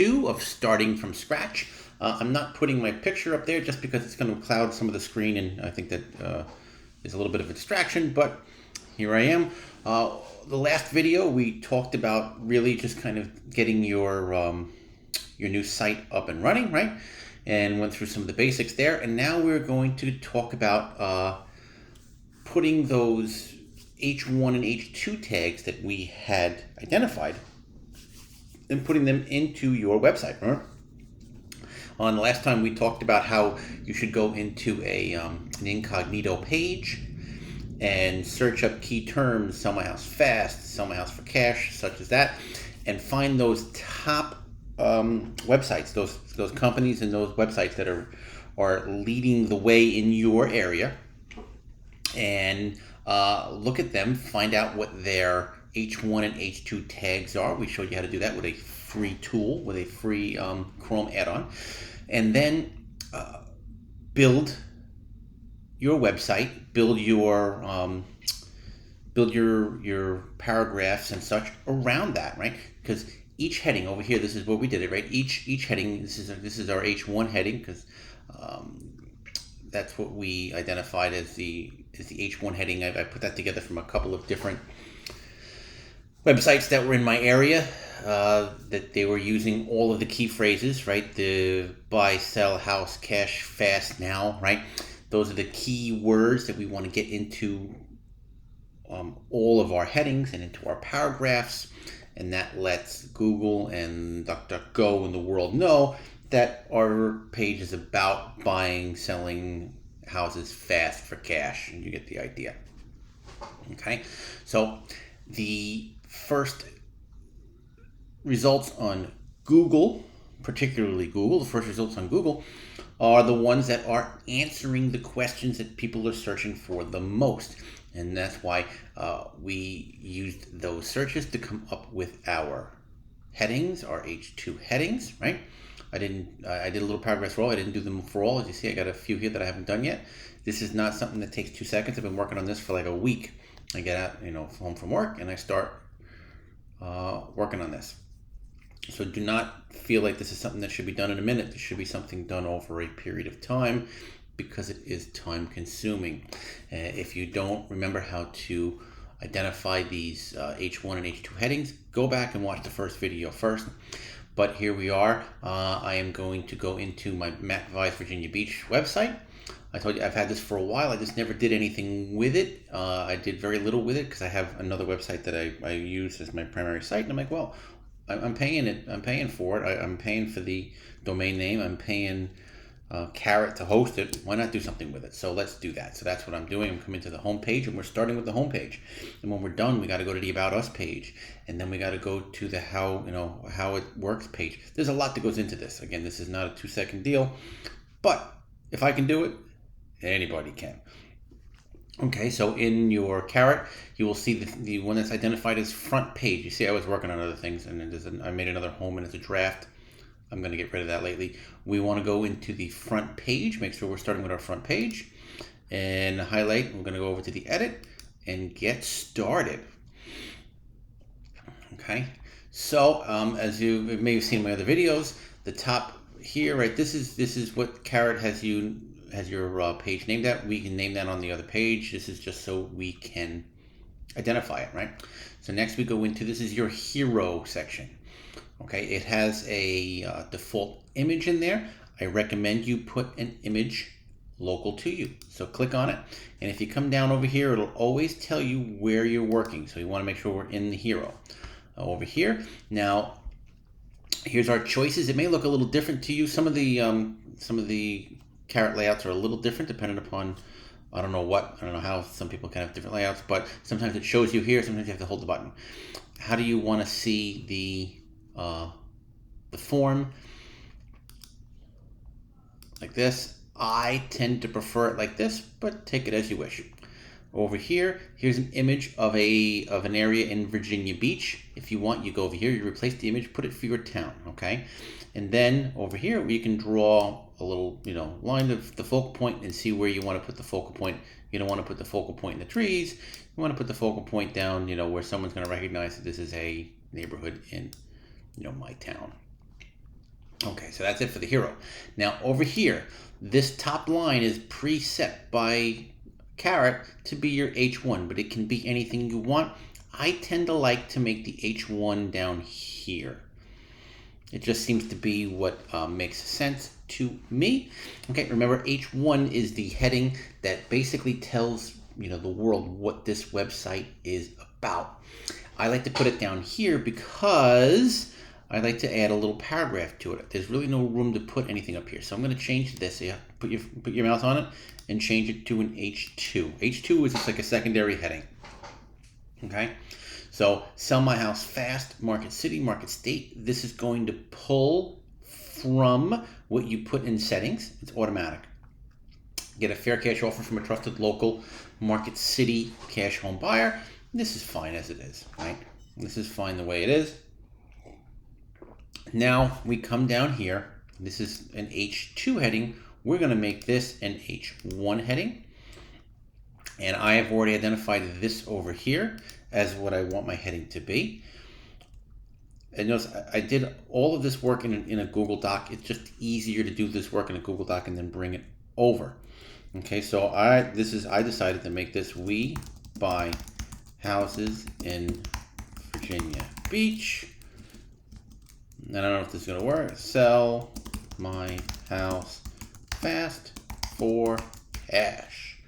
2 of starting from scratch. I'm not putting my picture up there just because it's going to cloud some of the screen, and I think that is a little bit of a distraction, but here I am. The last video we talked about really just kind of getting your new site up and running, right? And went through some of the basics there, and now we're going to talk about putting those H1 and H2 tags that we had identified and putting them into your website. Remember? On the last time we talked about how you should go into an incognito page and search up key terms, sell my house fast, sell my house for cash, such as that, and find those top websites, those companies and those websites that are leading the way in your area, and look at them, find out what their H1 and H2 tags are. We showed you how to do that with a free tool, with a free Chrome add-on, and then build your website, build your paragraphs and such around that, right? Because each heading over here, this is where we did it, right? Each heading, this is our H1 heading, because that's what we identified as the H1 heading. I put that together from a couple of different websites that were in my area, that they were using all of the key phrases, right? The buy, sell, house, cash, fast, now, right? Those are the key words that we want to get into all of our headings and into our paragraphs, and that lets Google and DuckDuckGo and the world know that our page is about buying, selling houses fast for cash, and you get the idea. Okay, so the first results on Google, particularly Google, the first results on Google are the ones that are answering the questions that people are searching for the most. And that's why we used those searches to come up with our headings, our H2 headings, right? I did a little paragraph for all. I didn't do them for all. As you see, I got a few here that I haven't done yet. This is not something that takes 2 seconds. I've been working on this for like a week. I get out, home from work, and I start working on this. So do not feel like this is something that should be done in a minute. This should be something done over a period of time, because it is time consuming. If you don't remember how to identify these H1 and H2 headings, go back and watch the first video first. But here we are. I am going to go into my Matt Vies Virginia Beach website. I told you I've had this for a while. I just never did anything with it. I did very little with it because I have another website that I use as my primary site. And I'm like, well, I'm paying it. I'm paying for it. I'm paying for the domain name. I'm paying Carrot to host it. Why not do something with it? So let's do that. So that's what I'm doing. I'm coming to the home page, and we're starting with the home page. And when we're done, we got to go to the About Us page, and then we got to go to the how it works page. There's a lot that goes into this. Again, this is not a 2-second deal, but if I can do it, anybody can. Okay, so in your Carrot, you will see the one that's identified as front page. You see, I was working on other things, and then I made another home, and it's a draft. I'm going to get rid of that lately. We want to go into the front page, make sure we're starting with our front page, and highlight. We're going to go over to the edit and get started. Okay, so as you may have seen in my other videos, the top here, right, this is what Carrot has your page named at. We can name that on the other page. This is just so we can identify it, right? So next we go into, this is your hero section. Okay, it has a default image in there. I recommend you put an image local to you. So click on it, and if you come down over here, it'll always tell you where you're working. So you want to make sure we're in the hero. Over here, now here's our choices. It may look a little different to you. Some of the Carrot layouts are a little different depending upon, I don't know how some people can have different layouts, but sometimes it shows you here, sometimes you have to hold the button. How do you want to see the form? Like this. I tend to prefer it like this, but take it as you wish. Over here, here's an image of an area in Virginia Beach. If you want, you go over here, you replace the image, put it for your town, okay? And then over here, you can draw a little, line of the focal point and see where you want to put the focal point. You don't want to put the focal point in the trees. You want to put the focal point down, where someone's going to recognize that this is a neighborhood in, my town. Okay, so that's it for the hero. Now over here, this top line is preset by Carrot to be your H1, but it can be anything you want. I tend to like to make the H1 down here. It just seems to be what makes sense to me. Okay, remember H1 is the heading that basically tells the world what this website is about. I like to put it down here because I like to add a little paragraph to it. There's really no room to put anything up here, so I'm going to change this. Yeah, put your mouse on it and change it to an H2. H2 is just like a secondary heading. Okay. So sell my house fast, market city, market state. This is going to pull from what you put in settings. It's automatic. Get a fair cash offer from a trusted local market city cash home buyer. This is fine as it is, right? This is fine the way it is. Now we come down here. This is an H2 heading. We're going to make this an H1 heading. And I have already identified this over here as what I want my heading to be. And notice I did all of this work in a Google Doc. It's just easier to do this work in a Google Doc and then bring it over. Okay, so I decided to make this We Buy Houses in Virginia Beach. I don't know if this is going to work. Sell my house fast for cash.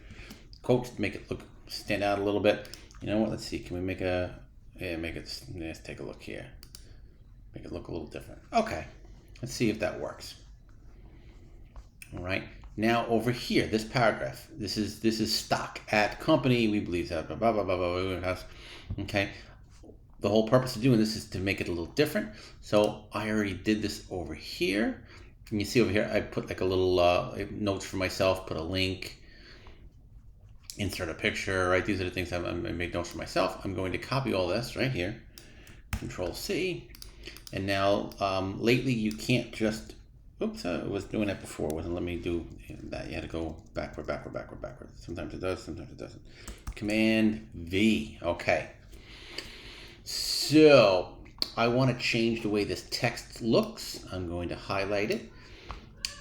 Quotes to make it stand out a little bit. You know what? Let's see. Can we make let's take a look here. Make it look a little different. Okay. Let's see if that works. All right. Now over here, this paragraph. This is stock at company. We believe that. Blah blah blah blah blah. Okay. The whole purpose of doing this is to make it a little different. So I already did this over here. And you see over here, I put like a little notes for myself. Put a link. Insert a picture, right? These are the things I made notes for myself. I'm going to copy all this right here. Control C. And now, lately you can't just, oops, I was doing that before. It wasn't letting me do that. You had to go backward. Sometimes it does, sometimes it doesn't. Command V. Okay. So I want to change the way this text looks. I'm going to highlight it.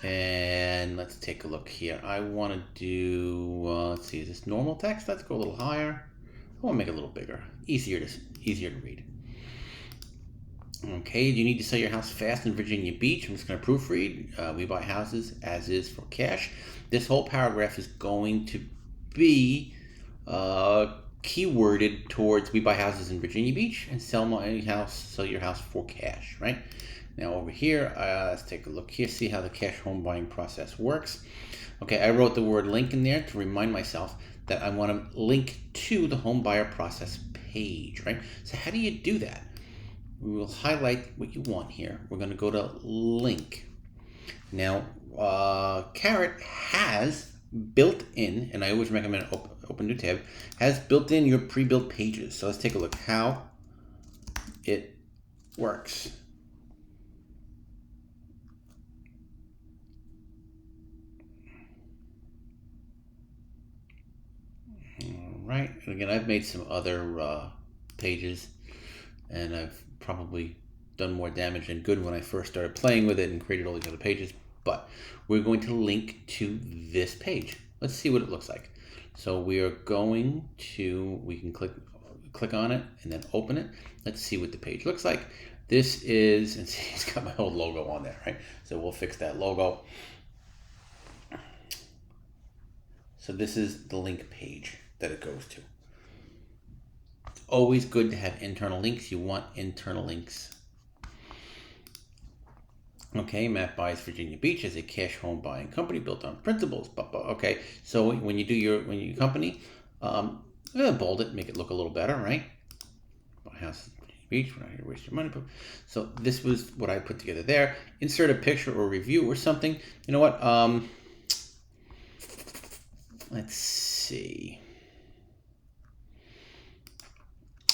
And let's take a look here. I want to do, let's see, is this normal text? Let's go a little higher. I want to make it a little bigger. Easier to read. Okay, do you need to sell your house fast in Virginia Beach? I'm just going to proofread. We buy houses as is for cash. This whole paragraph is going to be keyworded towards we buy houses in Virginia Beach and sell your house for cash, right? Now over here, let's take a look here, see how the cash home buying process works. Okay, I wrote the word link in there to remind myself that I want to link to the home buyer process page, right? So how do you do that? We will highlight what you want here. We're going to go to link. Now, Carrot has built in, and I always recommend open new tab, has built in your pre-built pages. So let's take a look how it works. Right, and again, I've made some other pages, and I've probably done more damage than good when I first started playing with it and created all these other pages, but we're going to link to this page. Let's see what it looks like. So we are going to, we can click on it and then open it. Let's see what the page looks like. This is, and see, it's got my old logo on there, right? So we'll fix that logo. So this is the link page that it goes to. It's always good to have internal links. You want internal links. Okay, Matt buys Virginia Beach as a cash home buying company built on principles. Okay, so when you do your company, bold it, make it look a little better, right? Buy house in Virginia Beach. We're not here to waste your money. So this was what I put together there. Insert a picture or review or something. You know what? Let's see.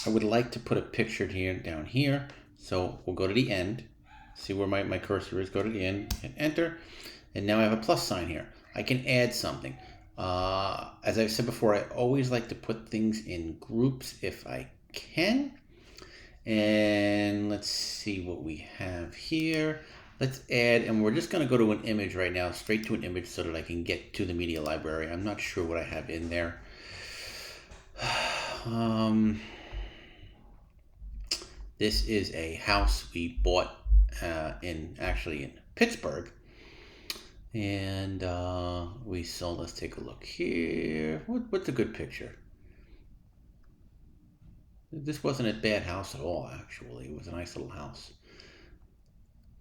I would like to put a picture here down here. So we'll go to the end. See where my cursor is. Go to the end and enter. And now I have a plus sign here. I can add something. As I've said before, I always like to put things in groups if I can. And let's see what we have here. Let's add, and we're just going to go to an image right now, straight to an image so that I can get to the media library. I'm not sure what I have in there. This is a house we bought in Pittsburgh. And we sold. Let's take a look here. What's a good picture? This wasn't a bad house at all, actually. It was a nice little house.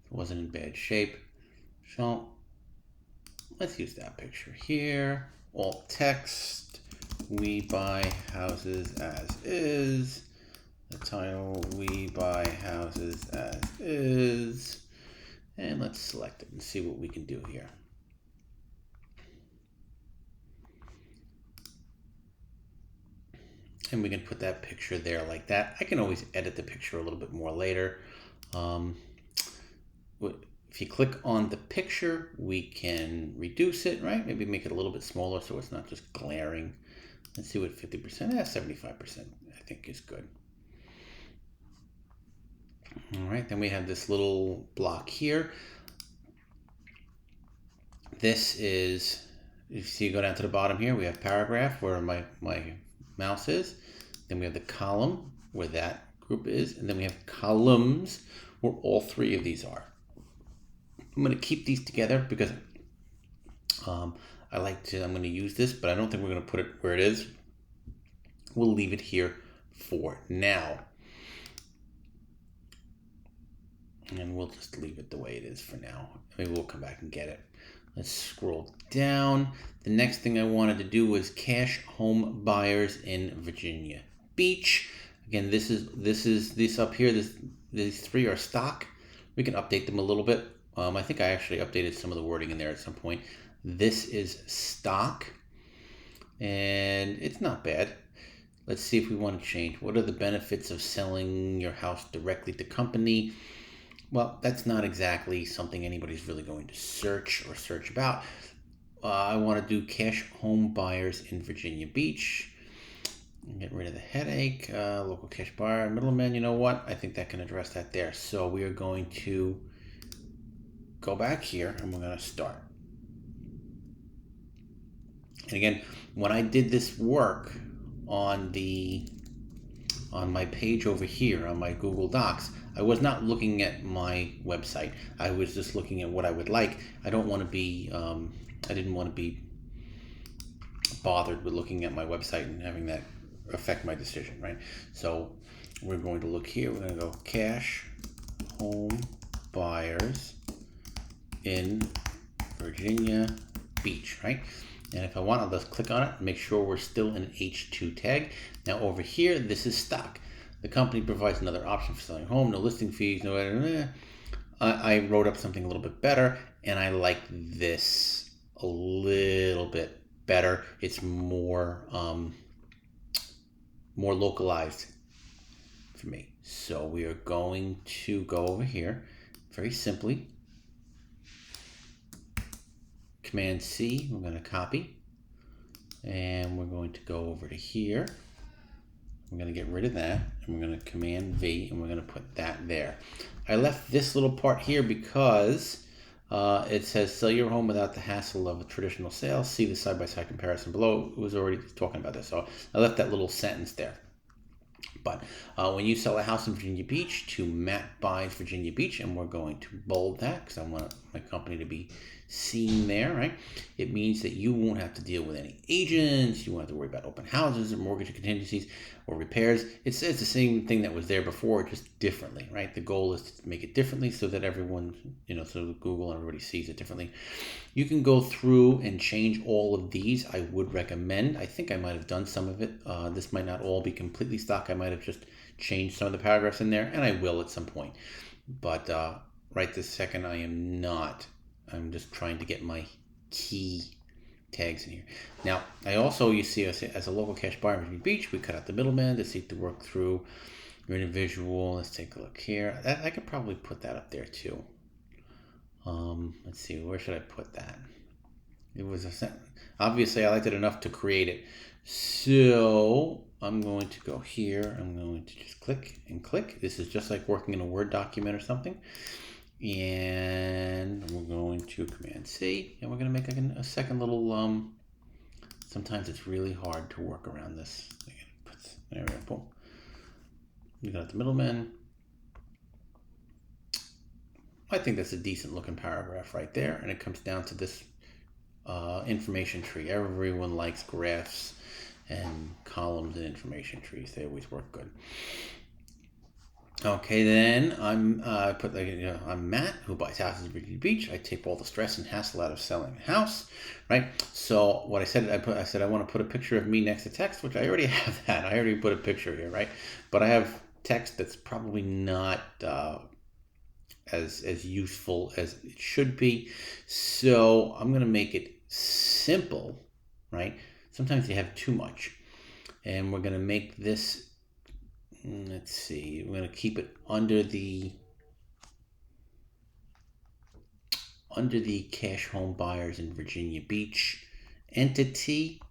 It wasn't in bad shape. So let's use that picture here. Alt text. We buy houses as is. The title, we buy houses as is. And let's select it and see what we can do here. And we can put that picture there like that. I can always edit the picture a little bit more later. If you click on the picture, we can reduce it, right? Maybe make it a little bit smaller so it's not just glaring. Let's see what 50%, 75% I think is good. All right, then we have this little block here. This is, you see, go down to the bottom here, we have paragraph where my mouse is. Then we have the column where that group is. And then we have columns where all three of these are. I'm going to keep these together because I'm going to use this, but I don't think we're going to put it where it is. We'll leave it here for now. And we'll just leave it the way it is for now. Maybe we'll come back and get it. Let's scroll down. The next thing I wanted to do was cash home buyers in Virginia Beach. Again, this up here. These three are stock. We can update them a little bit. I think I actually updated some of the wording in there at some point. This is stock, and it's not bad. Let's see if we want to change. What are the benefits of selling your house directly to company? Well, that's not exactly something anybody's really going to search about. I want to do cash home buyers in Virginia Beach. Get rid of the headache. Local cash buyer, middleman. You know what? I think that can address that there. So we are going to go back here and we're going to start. And again, when I did this work on my page over here on my Google Docs, I was not looking at my website. I was just looking at what I would like. I didn't want to be bothered with looking at my website and having that affect my decision, right? So we're going to look here. We're going to go cash home buyers in Virginia Beach, right? And if I want, I'll just click on it and make sure we're still in an H2 tag. Now over here, this is stock. The company provides another option for selling home, no listing fees, no. I wrote up something a little bit better, and I like this a little bit better. It's more localized for me. So we are going to go over here very simply. Command C, we're going to copy, and we're going to go over to here. We're going to get rid of that, and we're going to Command V, and we're going to put that there. I left this little part here because it says sell your home without the hassle of a traditional sale. See the side-by-side comparison below. It was already talking about this, so I left that little sentence there. But when you sell a house in Virginia Beach to Matt Buys Virginia Beach, and we're going to bold that because I want my company to be seen there, right? It means that you won't have to deal with any agents. You won't have to worry about open houses or mortgage contingencies or repairs. It's the same thing that was there before, just differently, right? The goal is to make it differently so that everyone, so Google and everybody sees it differently. You can go through and change all of these. I would recommend. I think I might have done some of it. This might not all be completely stock. I might have just changed some of the paragraphs in there, and I will at some point. But right this second, I am not. I'm just trying to get my key tags in here. Now, I also, you see, as a local cash buyer in Virginia Beach, we cut out the middleman to seek to work through your individual. Let's take a look here. I could probably put that up there too. Let's see, where should I put that? It was obviously I liked it enough to create it. So I'm going to go here. I'm going to just click and click. This is just like working in a Word document or something. And we're going to Command C, and we're going to make a second little, sometimes it's really hard to work around this. There we go, boom. You got the middleman. I think that's a decent looking paragraph right there, and it comes down to this information tree. Everyone likes graphs and columns and information trees. They always work good. Okay, then I'm I'm Matt, who buys houses in Virginia Beach. I take all the stress and hassle out of selling a house, right? So what I said, I said I want to put a picture of me next to text, which I already have that. I already put a picture here, right? But I have text that's probably not as useful as it should be. So I'm going to make it simple, right? Sometimes you have too much, and we're going to make this. Let's see, we're going to keep it under the cash home buyers in Virginia Beach entity.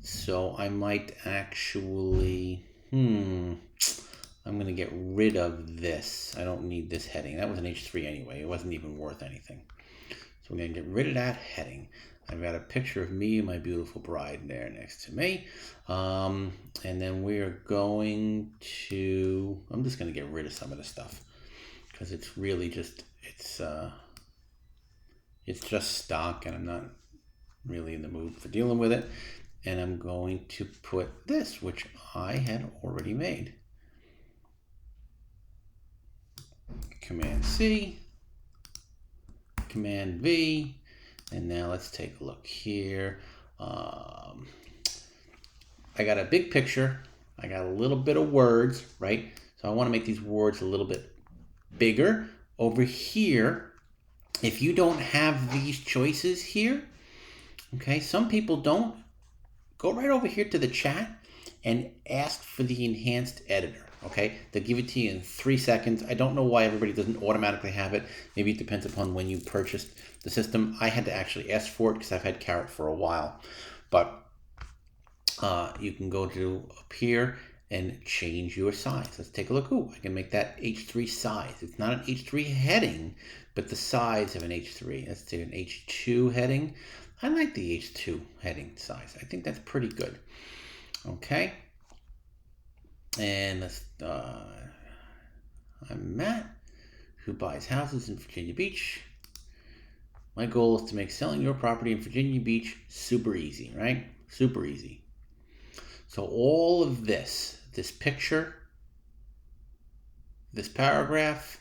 So I might actually, I'm going to get rid of this. I don't need this heading. That was an H3 anyway. It wasn't even worth anything. So we're going to get rid of that heading. I've got a picture of me and my beautiful bride there next to me. And then we're going to, I'm just going to get rid of some of the stuff because it's really just, it's just stock and I'm not really in the mood for dealing with it. And I'm going to put this, which I had already made. Command C, Command V. And now let's take a look here. I got a big picture. I got a little bit of words, right? So I want to make these words a little bit bigger. Over here, if you don't have these choices here, okay, some people don't, go right over here to the chat and ask for the enhanced editor. Okay, they'll give it to you in 3 seconds. I don't know why everybody doesn't automatically have it. Maybe it depends upon when you purchased the system. I had to actually ask for it because I've had Carrot for a while. But you can go to up here and change your size. Let's take a look. Ooh, I can make that H3 size. It's not an H3 heading, but the size of an H3. Let's do an H2 heading. I like the H2 heading size. I think that's pretty good. Okay. And let's, I'm Matt, who buys houses in Virginia Beach. My goal is to make selling your property in Virginia Beach super easy, right? Super easy. So all of this picture, this paragraph,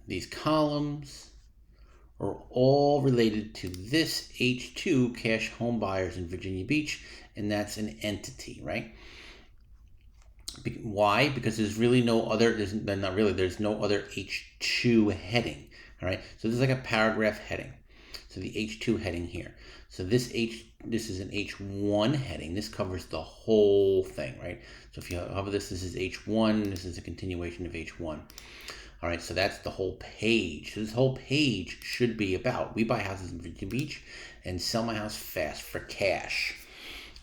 these columns are all related to this H2 cash home buyers in Virginia Beach, and that's an entity, right? Why? Because there's really no other, there's no other H2 heading, all right? So this is like a paragraph heading. So the H2 heading here. So this is an H1 heading. This covers the whole thing, right? So if you hover this is H1, this is a continuation of H1. All right, so that's the whole page. So this whole page should be about, we buy houses in Virginia Beach and sell my house fast for cash.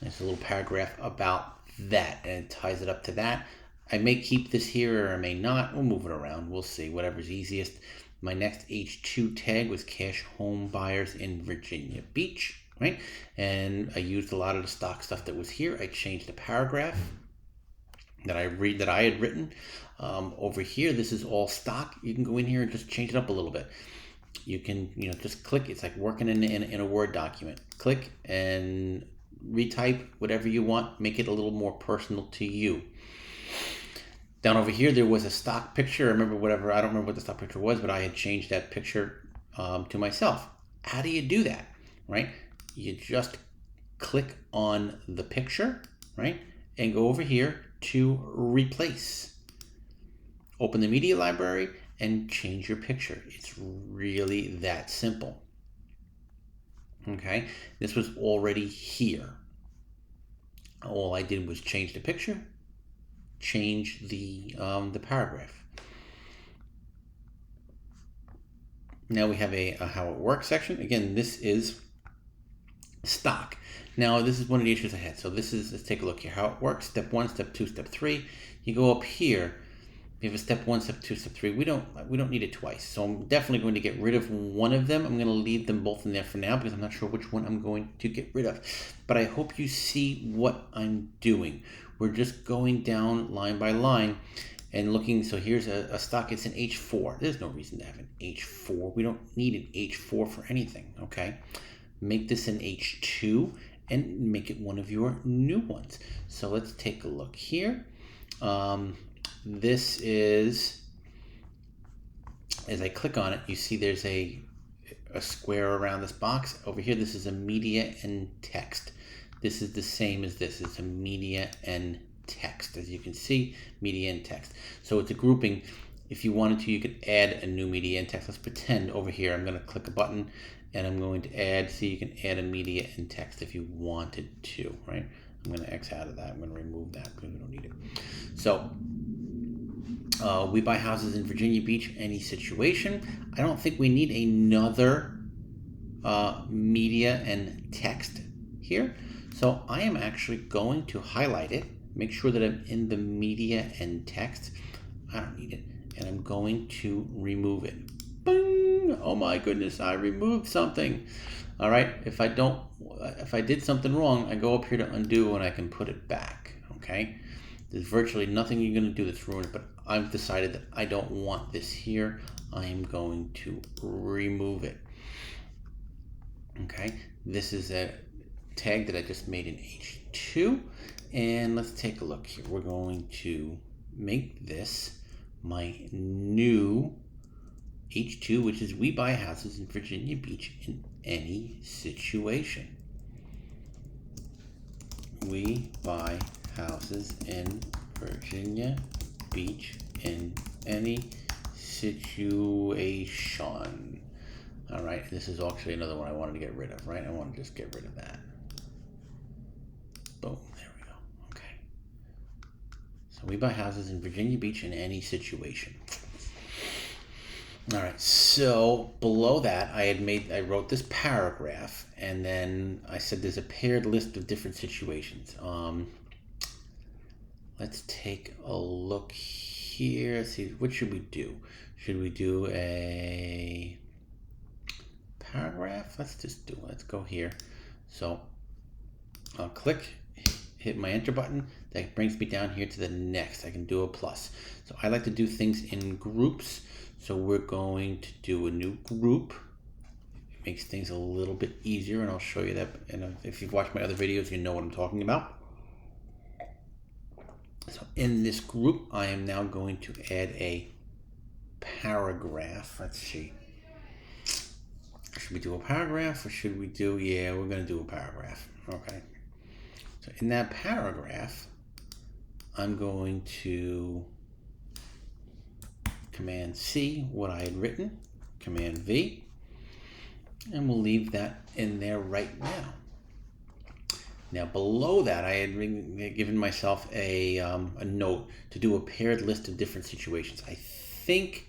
There's a little paragraph about that, and it ties it up to that. I may keep this here or I may not. We'll move it around. We'll see, whatever's easiest. My next H2 tag was cash home buyers in Virginia Beach, right? And I used a lot of the stock stuff that was here. I changed the paragraph that I had written. Over here, this is all stock. You can go in here and just change it up a little bit. You can, just click. It's like working in a Word document. Click and retype whatever you want. Make it a little more personal to you. Down over here, there was a stock picture. I don't remember what the stock picture was, but I had changed that picture to myself. How do you do that, right? You just click on the picture, right? And go over here to replace. Open the media library and change your picture. It's really that simple. Okay, this was already here. All I did was change the picture, change the paragraph. Now we have a how it works section. Again, this is stock. Now this is one of the issues I had. So let's take a look here. How it works, step 1, step 2, step 3. You go up here We have a step 1, step 2, step 3. We don't need it twice. So I'm definitely going to get rid of one of them. I'm going to leave them both in there for now because I'm not sure which one I'm going to get rid of. But I hope you see what I'm doing. We're just going down line by line and looking. So here's a stock. It's an H4. There's no reason to have an H4. We don't need an H4 for anything, okay? Make this an H2 and make it one of your new ones. So let's take a look here. This is, as I click on it, you see there's a square around this box. Over here, this is a media and text. This is the same as this. It's a media and text. As you can see, media and text. So it's a grouping. If you wanted to, you could add a new media and text. Let's pretend over here, I'm going to click a button and I'm going to add, see, you can add a media and text if you wanted to, right? I'm going to X out of that. I'm going to remove that because we don't need it. So we buy houses in Virginia Beach, any situation. I don't think we need another media and text here. So I am actually going to highlight it, make sure that I'm in the media and text. I don't need it. And I'm going to remove it. Bing! Oh my goodness, I removed something. All right, if I did something wrong, I go up here to undo and I can put it back, okay? There's virtually nothing you're gonna do that's ruined it, but I've decided that I don't want this here. I am going to remove it. Okay, this is a tag that I just made in H2. And let's take a look here. We're going to make this my new H2, which is we buy houses in Virginia Beach in any situation. We buy houses in Virginia Beach in any situation. All right, this is actually another one I wanted to get rid of, right? I want to just get rid of that. Boom, there we go, okay. So we buy houses in Virginia Beach in any situation. All right, so below that, I wrote this paragraph, and then I said there's a paired list of different situations. Let's take a look here. Let's see, what should we do? Should we do a paragraph? Let's go here. So I'll click, hit my enter button. That brings me down here to the next. I can do a plus. So I like to do things in groups. So we're going to do a new group. It makes things a little bit easier, and I'll show you that. And if you've watched my other videos, you know what I'm talking about. So in this group, I am now going to add a paragraph. Let's see. Should we do a paragraph or should we do, yeah, we're going to do a paragraph. Okay. So in that paragraph, I'm going to Command C, what I had written, Command V, and we'll leave that in there right now. Now below that, I had given myself a note to do a paired list of different situations. I think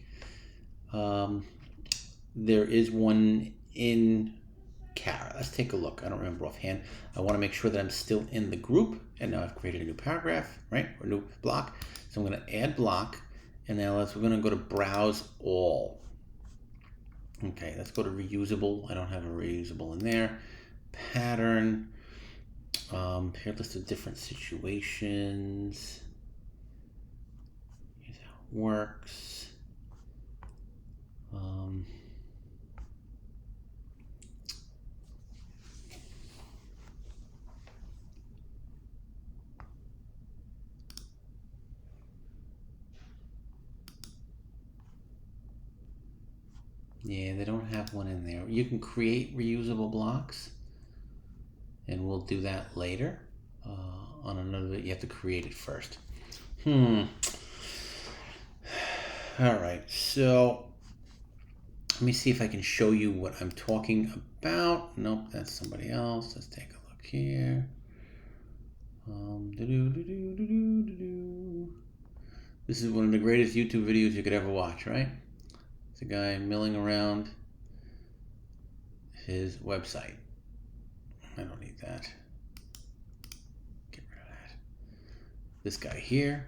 there is one in Kara. Let's take a look. I don't remember offhand. I want to make sure that I'm still in the group, and now I've created a new paragraph, right, or a new block. So I'm going to add block, and now we're going to go to Browse All. Okay, let's go to Reusable. I don't have a reusable in there. Pattern. Paired list of different situations. Here's how it works. Yeah, they don't have one in there. You can create reusable blocks, and we'll do that later. On another, you have to create it first. All right, so let me see if I can show you what I'm talking about. Nope, that's somebody else. Let's take a look here. This is one of the greatest YouTube videos you could ever watch, right? It's a guy milling around his website. I don't need that. Get rid of that. This guy here,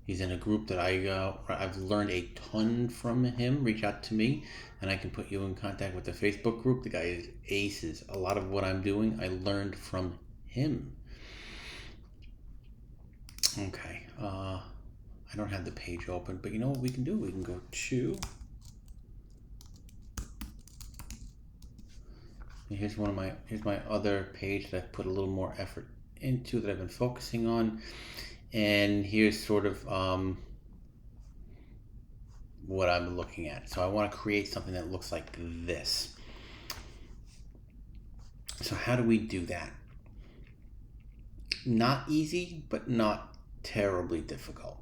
He's in a group that I've learned a ton from him. Reach out to me, and I can put you in contact with the Facebook group. The guy is aces. A lot of what I'm doing, I learned from him. Okay, I don't have the page open, but you know what we can do? We can go to. Here's my other page that I put a little more effort into, that I've been focusing on, and here's sort of what I'm looking at. So I want to create something that looks like this. So how do we do that? Not easy, but not terribly difficult.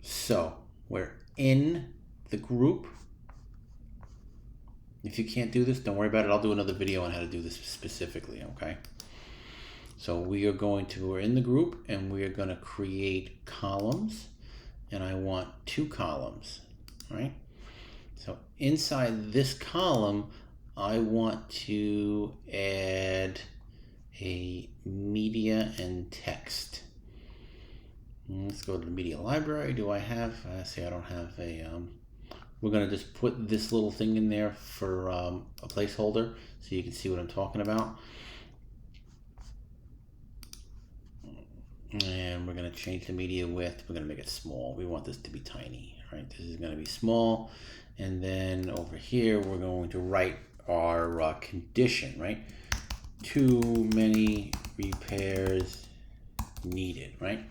So we're in the group. If you can't do this, don't worry about it. I'll do another video on how to do this specifically, okay? So we're in the group, and we are going to create columns, and I want 2 columns, right? So inside this column, I want to add a media and text. Let's go to the media library. Do I have, see, I don't have a, we're going to just put this little thing in there for a placeholder so you can see what I'm talking about. And we're going to change the media width. We're going to make it small. We want this to be tiny, right? This is going to be small. And then over here, we're going to write our condition, right? Too many repairs needed, right?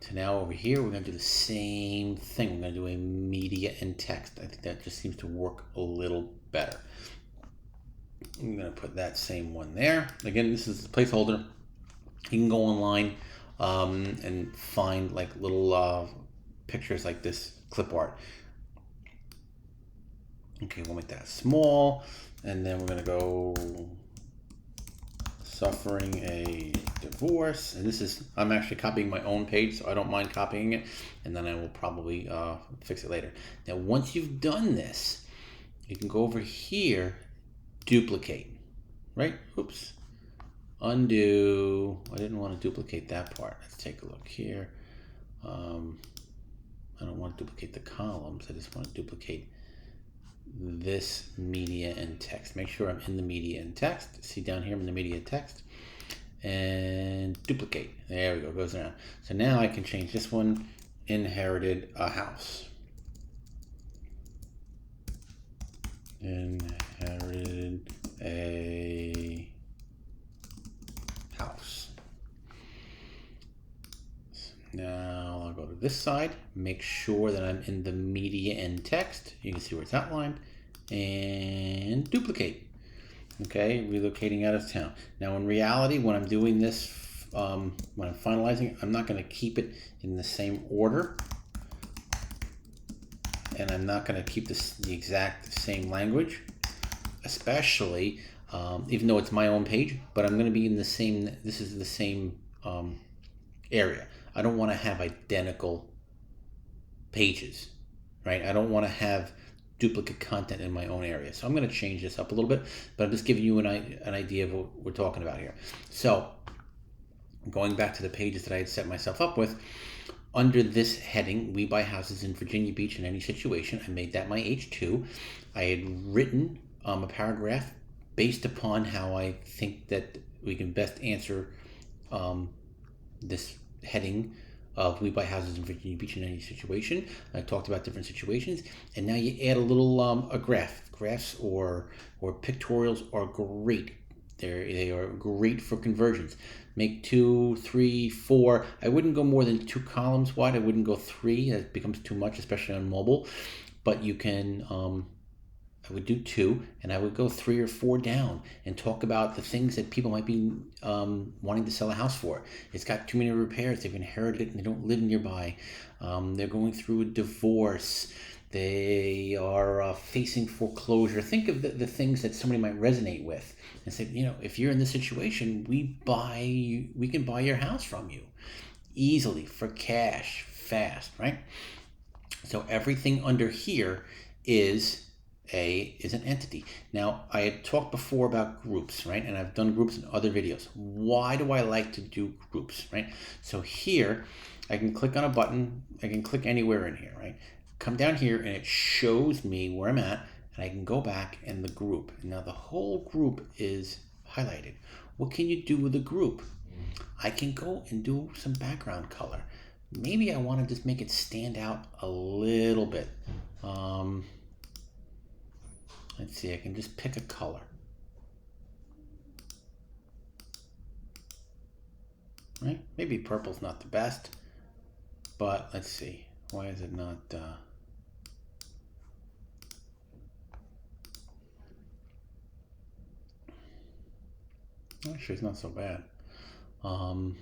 So now over here, we're going to do the same thing. We're going to do a media and text. I think that just seems to work a little better. I'm going to put that same one there. Again, this is the placeholder. You can go online and find like little pictures like this, clip art. Okay, we'll make that small, and then we're going to go suffering a divorce. And this is, I'm actually copying my own page, so I don't mind copying it, and then I will probably fix it later. Now, once you've done this, you can go over here, duplicate, right? Oops. Undo. I didn't want to duplicate that part. Let's take a look here. I don't want to duplicate the columns. I just want to duplicate this media and text. Make sure I'm in the media and text. See down here, I'm in the media and text. And duplicate. There we go. Goes around. So now I can change this one. Inherited a house. Inherited a house. Now I'll go to this side, make sure that I'm in the media and text. You can see where it's outlined, and duplicate. Okay, relocating out of town. Now in reality, when I'm doing this, when I'm finalizing it, I'm not going to keep it in the same order, and I'm not going to keep the exact same language, especially even though it's my own page, but I'm going to be in the same, this is the same area. I don't want to have identical pages, right? I don't want to have duplicate content in my own area. So I'm going to change this up a little bit, but I'm just giving you an idea of what we're talking about here. So going back to the pages that I had set myself up with, under this heading, we buy houses in Virginia Beach in any situation, I made that my H2. I had written a paragraph based upon how I think that we can best answer this heading of we buy houses in Virginia Beach in any situation. I talked about different situations, and now you add a little a graph. Graphs or pictorials are great. They are great for conversions. Make 2, 3, 4. I wouldn't go more than 2 columns wide. I wouldn't go 3. That becomes too much, especially on mobile. But you can. I would do 2, and I would go 3 or 4 down and talk about the things that people might be wanting to sell a house for. It's got too many repairs. They've inherited it and they don't live nearby. They're going through a divorce. They are facing foreclosure. Think of the things that somebody might resonate with and say, you know, if you're in this situation, we can buy your house from you easily for cash, fast, right? So everything under here is an entity. Now, I had talked before about groups, right? And I've done groups in other videos. Why do I like to do groups, right? So here, I can click on a button. I can click anywhere in here, right? Come down here and it shows me where I'm at, and I can go back in the group. And now the whole group is highlighted. What can you do with a group? I can go and do some background color. Maybe I want to just make it stand out a little bit. Let's see, I can just pick a color. Right? Maybe purple's not the best, but let's see. Why is it not? Actually, it's not so bad. Although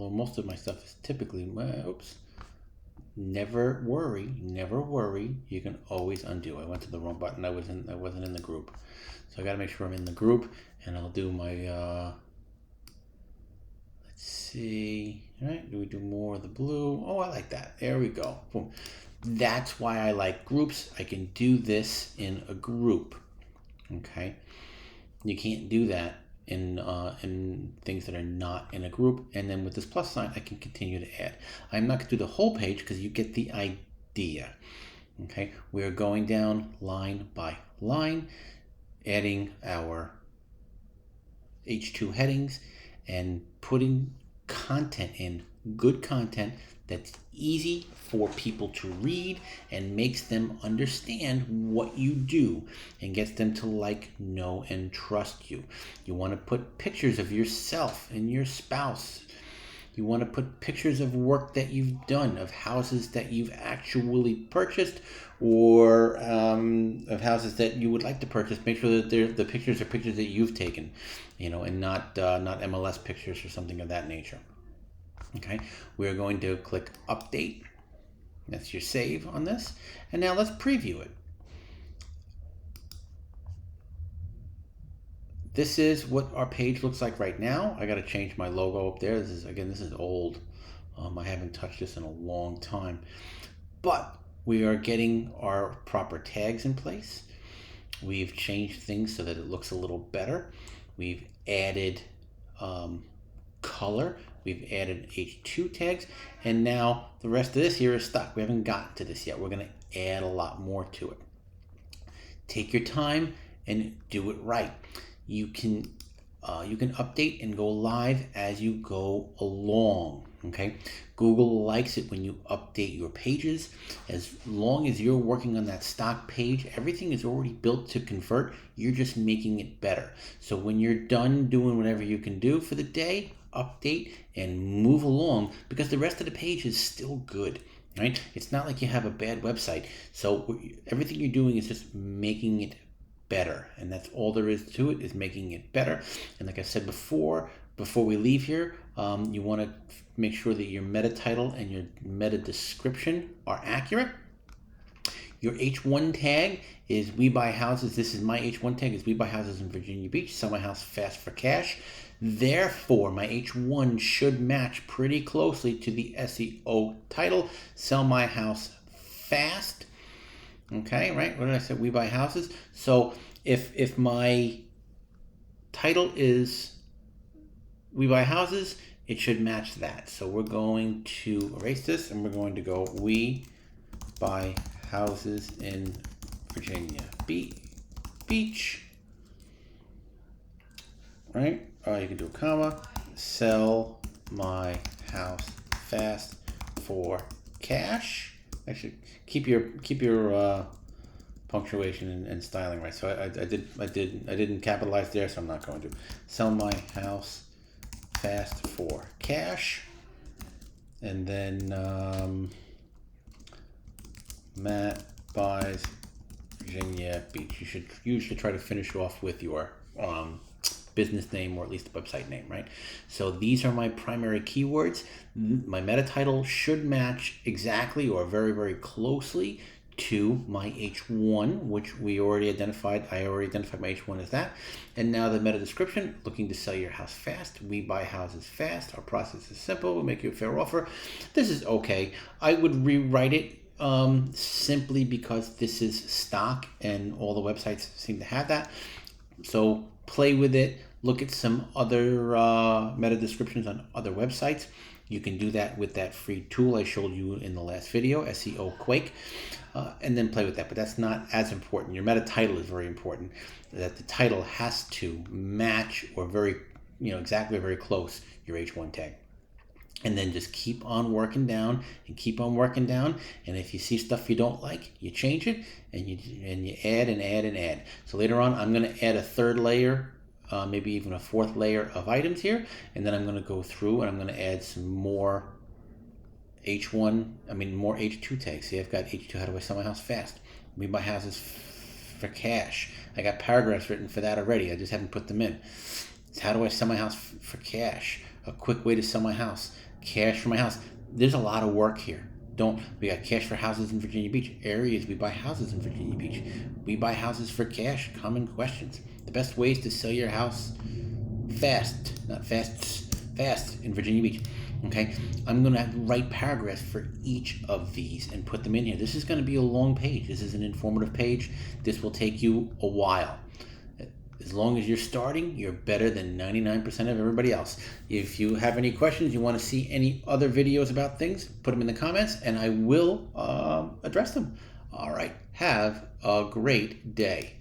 most of my stuff is typically, oops. Never worry, never worry. You can always undo. I went to the wrong button. I wasn't in the group, so I got to make sure I'm in the group. And I'll do my. Let's see. All right, do we do more of the blue? Oh, I like that. There we go. Boom. That's why I like groups. I can do this in a group. Okay, you can't do that in things that are not in a group. And then with this plus sign, I can continue to add. I'm not going to do the whole page because you get the idea. Okay, we're going down line by line, adding our H2 headings and putting content in, good content that's easy for people to read and makes them understand what you do and gets them to like, know, and trust you. You want to put pictures of yourself and your spouse. You want to put pictures of work that you've done, of houses that you've actually purchased, or of houses that you would like to purchase. Make sure that the pictures are pictures that you've taken, and not MLS pictures or something of that nature. Okay, we're going to click update. That's your save on this. And now let's preview it. This is what our page looks like right now. I got to change my logo up there. This is old. I haven't touched this in a long time. But we are getting our proper tags in place. We've changed things so that it looks a little better. We've added color. We've added H2 tags, and now the rest of this here is stuck. We haven't gotten to this yet. We're going to add a lot more to it. Take your time and do it right. You can update and go live as you go along. Okay, Google likes it when you update your pages. As long as you're working on that stock page, everything is already built to convert. You're just making it better. So when you're done doing whatever you can do for the day, update and move along, because the rest of the page is still good. Right? It's not like you have a bad website. So everything you're doing is just making it better, and that's all there is to it, is making it better. And like I said before we leave here, you want to make sure that your meta title and your meta description are accurate. Your H1 tag is We Buy Houses. This is my H1 tag is We Buy Houses in Virginia Beach. Sell my house fast for cash. Therefore, my H1 should match pretty closely to the SEO title, Sell My House Fast. Okay, right? What did I say? We Buy Houses. So if my title is We Buy Houses, it should match that. So we're going to erase this and we're going to go We Buy Houses in Virginia Beach. Right? You can do a comma. Sell my house fast for cash. Actually, keep your punctuation and styling right. So I didn't capitalize there, so I'm not going to. Sell my house fast for cash, and then Matt buys Virginia Beach. You should usually try to finish off with your business name, or at least the website name, right? So these are my primary keywords. My meta title should match exactly or very, very closely to my H1, which we already identified. I already identified my H1 as that. And now the meta description: looking to sell your house fast. We buy houses fast. Our process is simple. We make you a fair offer. This is okay. I would rewrite it simply because this is stock and all the websites seem to have that. So play with it, look at some other meta descriptions on other websites. You can do that with that free tool I showed you in the last video, SEO Quake, and then play with that. But that's not as important. Your meta title is very important. That the title has to match or exactly very close your H1 tag. And then just keep on working down and keep on working down. And if you see stuff you don't like, you change it and you add and add and add. So later on, I'm going to add a third layer, maybe even a fourth layer of items here. And then I'm going to go through and I'm going to add some more more H2 tags. See, I've got H2, how do I sell my house fast? We buy houses for cash. I got paragraphs written for that already. I just haven't put them in. So how do I sell my house for cash? A quick way to sell my house. Cash for my house. There's a lot of work here. We got cash for houses in Virginia Beach. Areas we buy houses in Virginia Beach. We buy houses for cash. Common questions. The best ways to sell your house fast in Virginia Beach. Okay, I'm going to write paragraphs for each of these and put them in here. This is going to be a long page. This is an informative page. This will take you a while. As long as you're starting, you're better than 99% of everybody else. If you have any questions, you want to see any other videos about things, put them in the comments and I will address them. All right, have a great day.